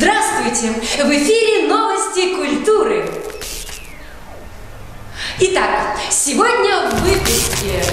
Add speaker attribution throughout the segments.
Speaker 1: Здравствуйте! В эфире новости культуры. Итак, сегодня в выпуске.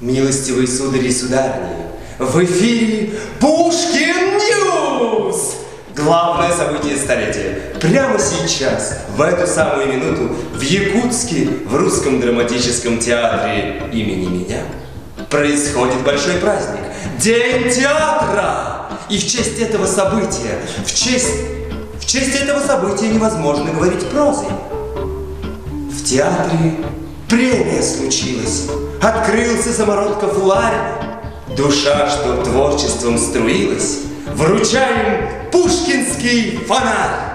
Speaker 2: Милостивые судари и сударыни, в эфире Пушкин Ньюс! Главное событие столетия. Прямо сейчас, в эту самую минуту, в Якутске, в Русском драматическом театре имени меня, происходит большой праздник – День театра! И в честь этого события, в честь этого события невозможно говорить прозой. В театре премия случилась. Открылся самородков ларь, душа, что творчеством струилась, вручаем пушкинский фонарь.